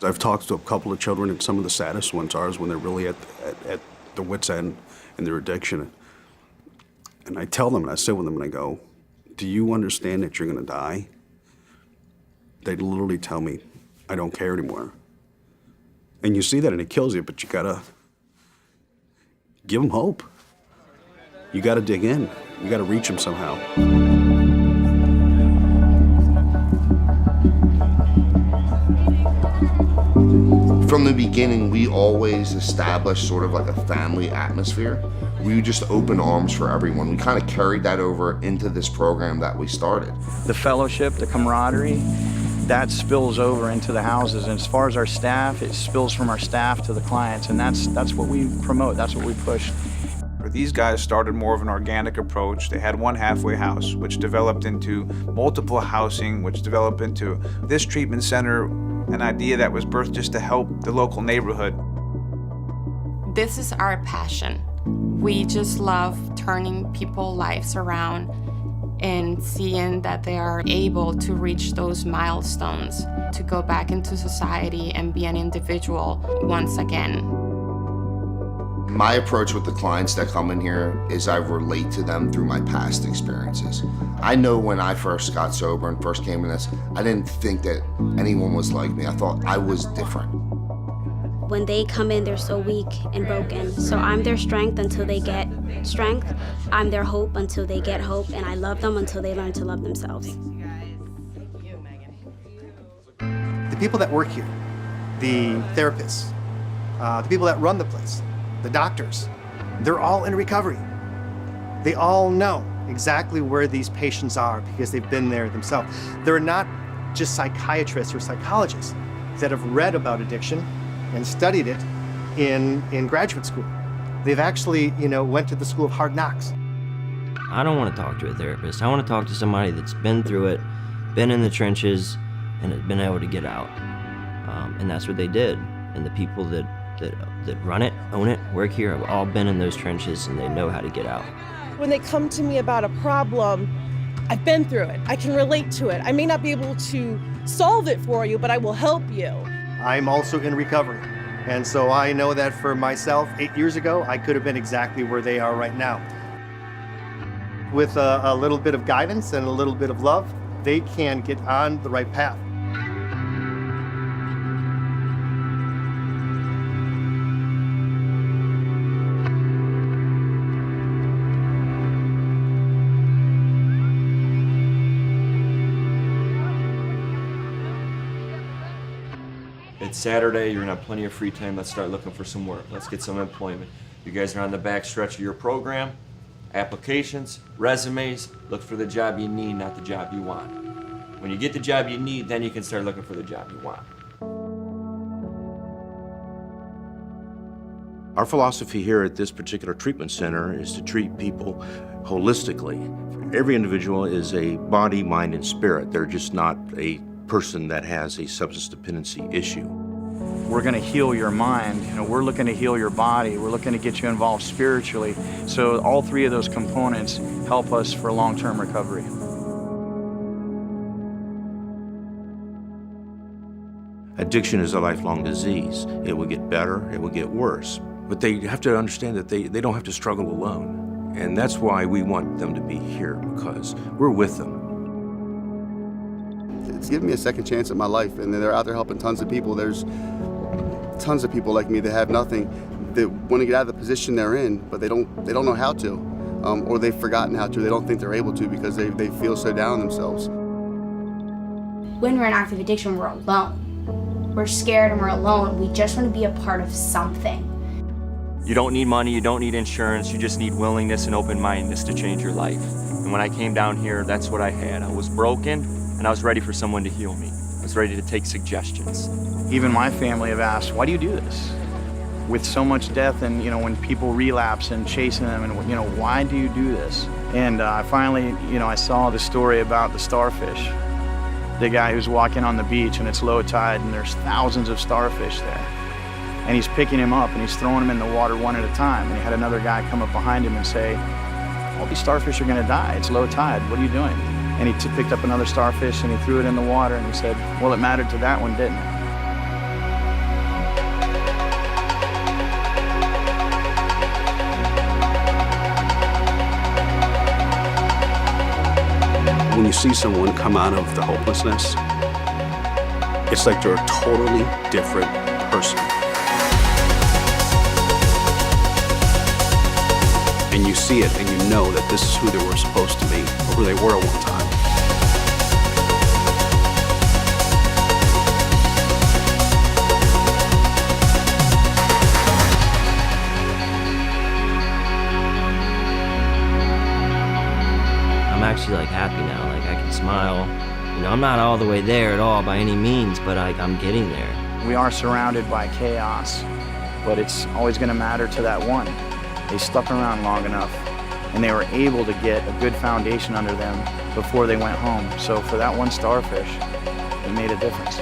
I've talked to a couple of children, and some of the saddest ones are when they're really at the wit's end in their addiction. And I tell them, and I sit with them, and I go, do you understand that you're gonna die? They literally tell me, I don't care anymore. And you see that, and it kills you, but you gotta give them hope. You gotta dig in. You gotta reach them somehow. From the beginning, we always established sort of like a family atmosphere. We would just open arms for everyone. We kind of carried that over into this program that we started. The fellowship, the camaraderie, that spills over into the houses. And as far as our staff, it spills from our staff to the clients. And that's what we promote, that's what we push. These guys started more of an organic approach. They had one halfway house, which developed into multiple housing, which developed into this treatment center, an idea that was birthed just to help the local neighborhood. This is our passion. We just love turning people's lives around and seeing that they are able to reach those milestones to go back into society and be an individual once again. My approach with the clients that come in here is I relate to them through my past experiences. I know when I first got sober and first came in this, I didn't think that anyone was like me. I thought I was different. When they come in, they're so weak and broken. So I'm their strength until they get strength. I'm their hope until they get hope, and I love them until they learn to love themselves. The people that work here, the therapists, the people that run the place, the doctors, they're all in recovery. They all know exactly where these patients are because they've been there themselves. They're not just psychiatrists or psychologists that have read about addiction and studied it in graduate school. They've actually, went to the school of hard knocks. I don't want to talk to a therapist. I want to talk to somebody that's been through it, been in the trenches, and has been able to get out. And that's what they did. And the people that run it, own it, work here have all been in those trenches, and they know how to get out. When they come to me about a problem, I've been through it. I can relate to it. I may not be able to solve it for you, but I will help you. I'm also in recovery. And so I know that for myself, 8 years ago, I could have been exactly where they are right now. With a little bit of guidance and a little bit of love, they can get on the right path. It's Saturday, you're gonna have plenty of free time. Let's start looking for some work. Let's get some employment. You guys are on the back stretch of your program. Applications, resumes, look for the job you need, not the job you want. When you get the job you need, then you can start looking for the job you want. Our philosophy here at this particular treatment center is to treat people holistically. Every individual is a body, mind, and spirit. They're just not a person that has a substance dependency issue. We're going to heal your mind. We're looking to heal your body. We're looking to get you involved spiritually. So all three of those components help us for long-term recovery. Addiction is a lifelong disease. It will get better, it will get worse. But they have to understand that they don't have to struggle alone. And that's why we want them to be here, because we're with them. It's given me a second chance at my life, and they're out there helping tons of people. There's tons of people like me that have nothing, that want to get out of the position they're in, but they don't know how to, or they've forgotten how to. They don't think they're able to because they feel so down on themselves. When we're in active addiction, we're alone. We're scared and we're alone. We just want to be a part of something. You don't need money, you don't need insurance, you just need willingness and open-mindedness to change your life. And when I came down here, that's what I had. I was broken, and I was ready for someone to heal me. I was ready to take suggestions. Even my family have asked, why do you do this? With so much death and, when people relapse and chasing them and, why do you do this? And I finally, I saw the story about the starfish. The guy who's walking on the beach and it's low tide and there's thousands of starfish there. And he's picking him up and he's throwing them in the water one at a time. And he had another guy come up behind him and say, all these starfish are gonna die, it's low tide, what are you doing? And he picked up another starfish and he threw it in the water and he said, well, it mattered to that one, didn't it? you see someone come out of the hopelessness, it's like they're a totally different person. And you see it and you know that this is who they were supposed to be, or who they were at one time. I'm actually like happy now. Like I can smile. You know, I'm not all the way there at all by any means, but I'm getting there. We are surrounded by chaos, but it's always going to matter to that one. They stuck around long enough, and they were able to get a good foundation under them before they went home. So for that one starfish, it made a difference.